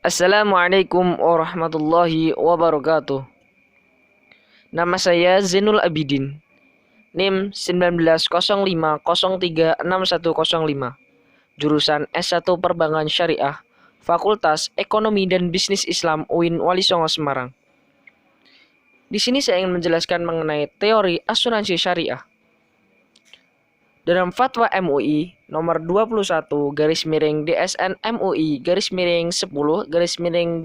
Assalamualaikum warahmatullahi wabarakatuh. Nama saya Zainul Abidin. NIM 1905036105. Jurusan S1 Perbankan Syariah, Fakultas Ekonomi dan Bisnis Islam UIN Wali Songo Semarang. Di sini saya ingin menjelaskan mengenai teori asuransi syariah. Dalam Fatwa MUI nomor 21 DSN MUI 10 2001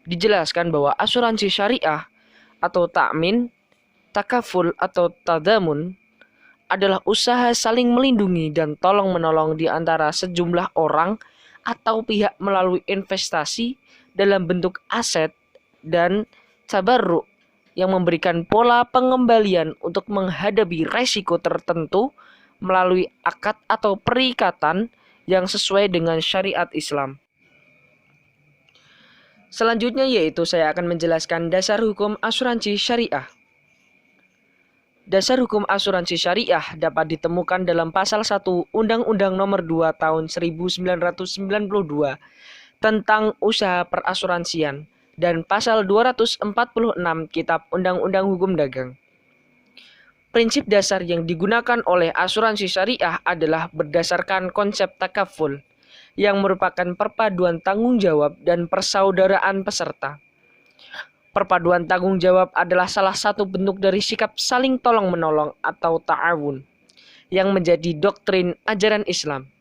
dijelaskan bahwa asuransi syariah atau takmin, takaful atau tadamun adalah usaha saling melindungi dan tolong-menolong di antara sejumlah orang atau pihak melalui investasi dalam bentuk aset dan tabarruk yang memberikan pola pengembalian untuk menghadapi resiko tertentu melalui akad atau perikatan yang sesuai dengan syariat Islam. Selanjutnya yaitu saya akan menjelaskan dasar hukum asuransi syariah. Dasar hukum asuransi syariah dapat ditemukan dalam pasal 1 Undang-Undang Nomor 2 Tahun 1992 tentang usaha perasuransian dan pasal 246 Kitab Undang-Undang Hukum Dagang. Prinsip dasar yang digunakan oleh asuransi syariah adalah berdasarkan konsep takaful, yang merupakan perpaduan tanggung jawab dan persaudaraan peserta. Perpaduan tanggung jawab adalah salah satu bentuk dari sikap saling tolong-menolong atau ta'awun yang menjadi doktrin ajaran Islam.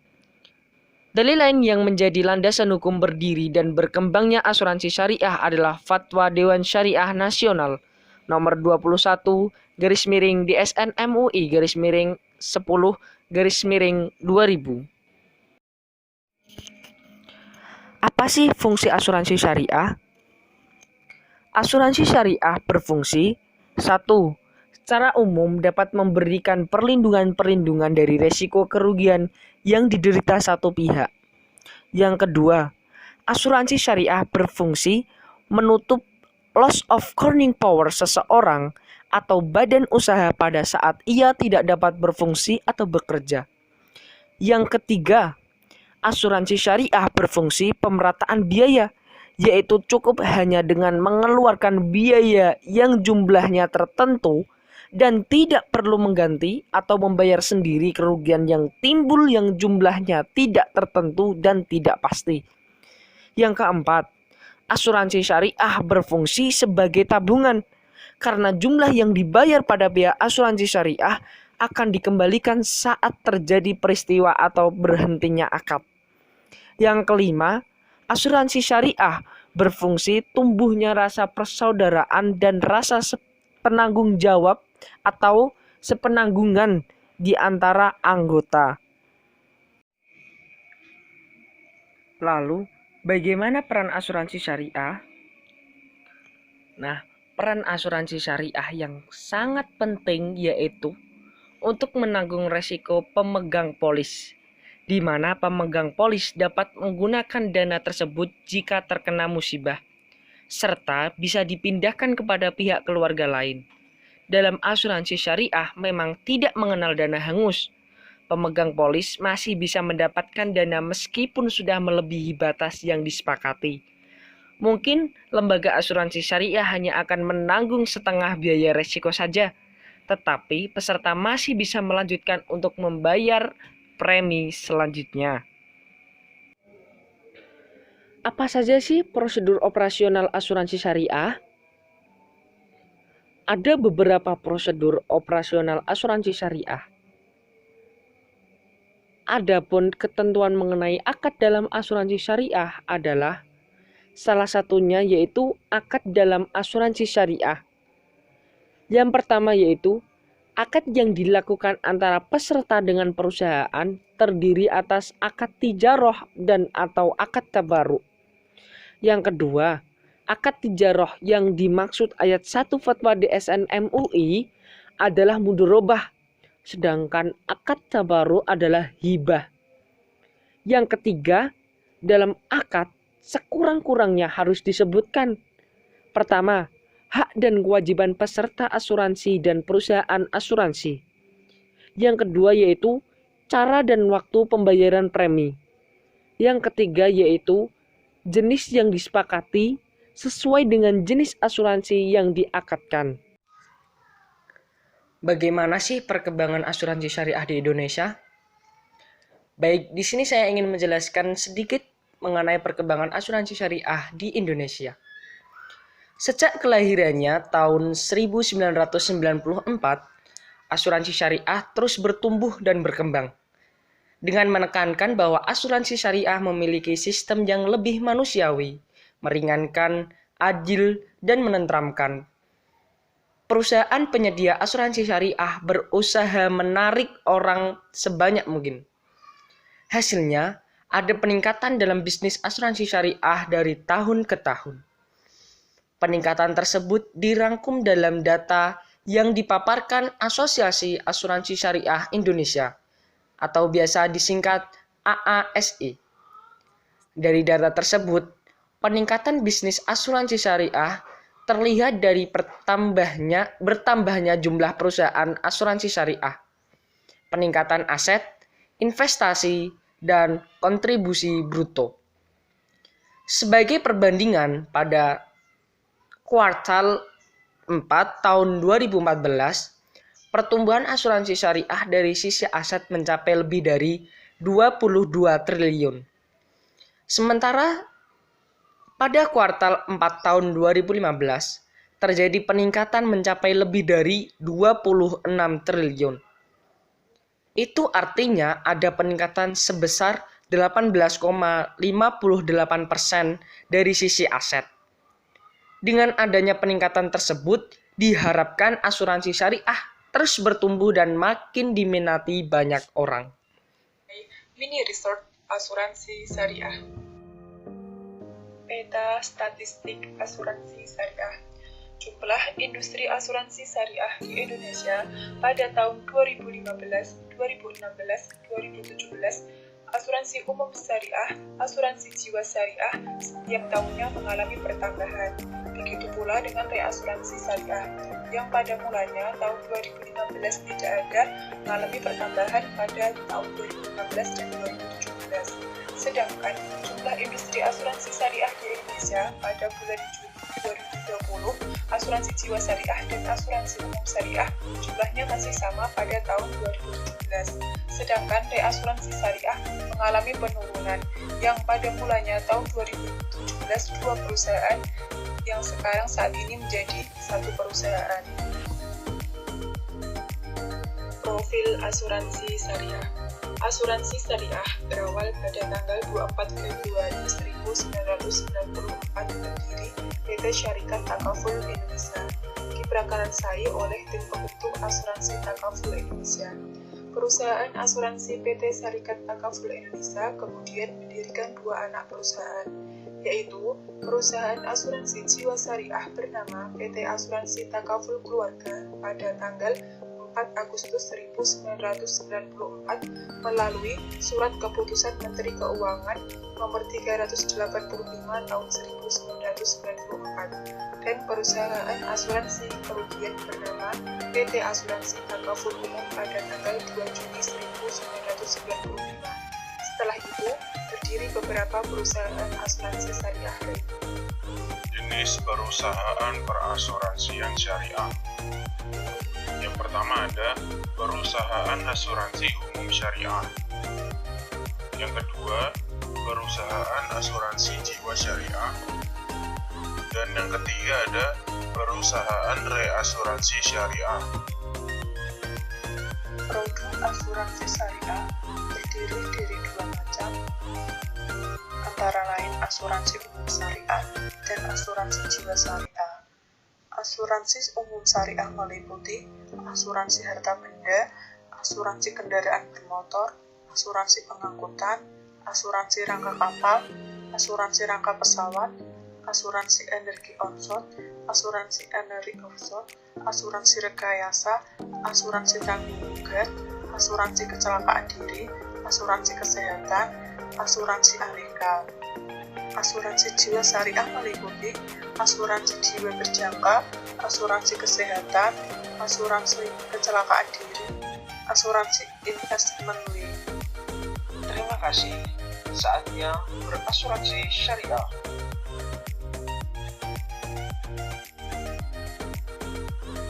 Dalil lain yang menjadi landasan hukum berdiri dan berkembangnya asuransi syariah adalah Fatwa Dewan Syariah Nasional nomor 21 DSN MUI 10 2000. Apa sih fungsi asuransi syariah? Asuransi syariah berfungsi 1. Secara umum dapat memberikan perlindungan dari resiko kerugian yang diderita satu pihak. Yang kedua, asuransi syariah berfungsi menutup loss of earning power seseorang atau badan usaha pada saat ia tidak dapat berfungsi atau bekerja. Yang ketiga, asuransi syariah berfungsi pemerataan biaya, yaitu cukup hanya dengan mengeluarkan biaya yang jumlahnya tertentu dan tidak perlu mengganti atau membayar sendiri kerugian yang timbul yang jumlahnya tidak tertentu dan tidak pasti. Yang keempat, asuransi syariah berfungsi sebagai tabungan karena jumlah yang dibayar pada pihak asuransi syariah akan dikembalikan saat terjadi peristiwa atau berhentinya akad. Yang kelima, asuransi syariah berfungsi tumbuhnya rasa persaudaraan dan rasa penanggung jawab atau sepenanggungan di antara anggota. Lalu, bagaimana peran asuransi syariah? Nah, peran asuransi syariah yang sangat penting yaitu untuk menanggung resiko pemegang polis, di mana pemegang polis dapat menggunakan dana tersebut jika terkena musibah, serta bisa dipindahkan kepada pihak keluarga lain. Dalam asuransi syariah memang tidak mengenal dana hangus. Pemegang polis masih bisa mendapatkan dana meskipun sudah melebihi batas yang disepakati. Mungkin lembaga asuransi syariah hanya akan menanggung setengah biaya resiko saja, tetapi peserta masih bisa melanjutkan untuk membayar premi selanjutnya. Apa saja sih prosedur operasional asuransi syariah? Ada beberapa prosedur operasional asuransi syariah. Adapun ketentuan mengenai akad dalam asuransi syariah adalah salah satunya yaitu akad dalam asuransi syariah. Yang pertama yaitu akad yang dilakukan antara peserta dengan perusahaan terdiri atas akad tijaroh dan atau akad tabarruk. Yang kedua, akad tijaroh yang dimaksud ayat 1 Fatwa DSN MUI adalah mudharabah, sedangkan akad tabarruk adalah hibah. Yang ketiga, dalam akad sekurang-kurangnya harus disebutkan: pertama, hak dan kewajiban peserta asuransi dan perusahaan asuransi. Yang kedua yaitu cara dan waktu pembayaran premi. Yang ketiga yaitu jenis yang disepakati sesuai dengan jenis asuransi yang diakadkan. Bagaimana sih perkembangan asuransi syariah di Indonesia? Baik, di sini saya ingin menjelaskan sedikit mengenai perkembangan asuransi syariah di Indonesia. Sejak kelahirannya tahun 1994, asuransi syariah terus bertumbuh dan berkembang. Dengan menekankan bahwa asuransi syariah memiliki sistem yang lebih manusiawi, meringankan, adil, dan menenteramkan. Perusahaan penyedia asuransi syariah berusaha menarik orang sebanyak mungkin. Hasilnya, ada peningkatan dalam bisnis asuransi syariah dari tahun ke tahun. Peningkatan tersebut dirangkum dalam data yang dipaparkan Asosiasi Asuransi Syariah Indonesia atau biasa disingkat AASI. Dari data tersebut, peningkatan bisnis asuransi syariah terlihat dari bertambahnya jumlah perusahaan asuransi syariah, peningkatan aset, investasi, dan kontribusi bruto. Sebagai perbandingan, pada kuartal 4 tahun 2014, pertumbuhan asuransi syariah dari sisi aset mencapai lebih dari 22 triliun. Sementara pada kuartal 4 tahun 2015, terjadi peningkatan mencapai lebih dari 26 triliun. Itu artinya ada peningkatan sebesar 18,58% dari sisi aset. Dengan adanya peningkatan tersebut, diharapkan asuransi syariah terus bertumbuh dan makin diminati banyak orang. Mini Resort Asuransi Syariah. Peta statistik asuransi syariah. Jumlah industri asuransi syariah di Indonesia pada tahun 2015, 2016, 2017, asuransi umum syariah, asuransi jiwa syariah setiap tahunnya mengalami pertambahan. Begitu pula dengan reasuransi syariah, yang pada mulanya tahun 2015 tidak ada mengalami pertambahan pada tahun 2016 dan 2017. Sedangkan jumlah industri asuransi syariah di Indonesia pada bulan Juni 2020, asuransi jiwa syariah dan asuransi umum syariah jumlahnya masih sama pada tahun 2017. Sedangkan reasuransi syariah mengalami penurunan yang pada mulanya tahun 2017 dua perusahaan yang sekarang saat ini menjadi satu perusahaan. Profil asuransi syariah. Asuransi syariah berawal pada tanggal 24 Februari 1994 berdiri PT Syarikat Takaful Indonesia, diprakarsai oleh tim pembentuk asuransi Takaful Indonesia. Perusahaan asuransi PT Syarikat Takaful Indonesia kemudian mendirikan dua anak perusahaan, yaitu perusahaan asuransi jiwa syariah bernama PT Asuransi Takaful Keluarga pada tanggal 4 Agustus 1994 melalui Surat Keputusan Menteri Keuangan Nomor 385 Tahun 1994 dan perusahaan asuransi kerugian bernama PT Asuransi Takaful Umum pada tanggal 2 Juni 1995. Setelah itu, berdiri beberapa perusahaan asuransi syariah lain. Jenis perusahaan perasuransian syariah. Yang pertama ada perusahaan asuransi umum syariah. Yang kedua, perusahaan asuransi jiwa syariah. Dan yang ketiga ada perusahaan reasuransi syariah. Produk asuransi syariah terdiri dari dua macam, antara lain asuransi umum syariah dan asuransi jiwa syariah. Asuransi umum syariah meliputi asuransi harta benda, asuransi kendaraan bermotor, asuransi pengangkutan, asuransi rangka kapal, asuransi rangka pesawat, asuransi energi onshore, asuransi energi offshore, asuransi rekayasa, asuransi tanggung ugat, asuransi kecelakaan diri, asuransi kesehatan, asuransi ALK. Asuransi jiwa syariah meliputi asuransi jiwa berjangka, asuransi kesehatan, asuransi kecelakaan diri, asuransi investment link. Terima kasih. saatnya berasuransi syariah.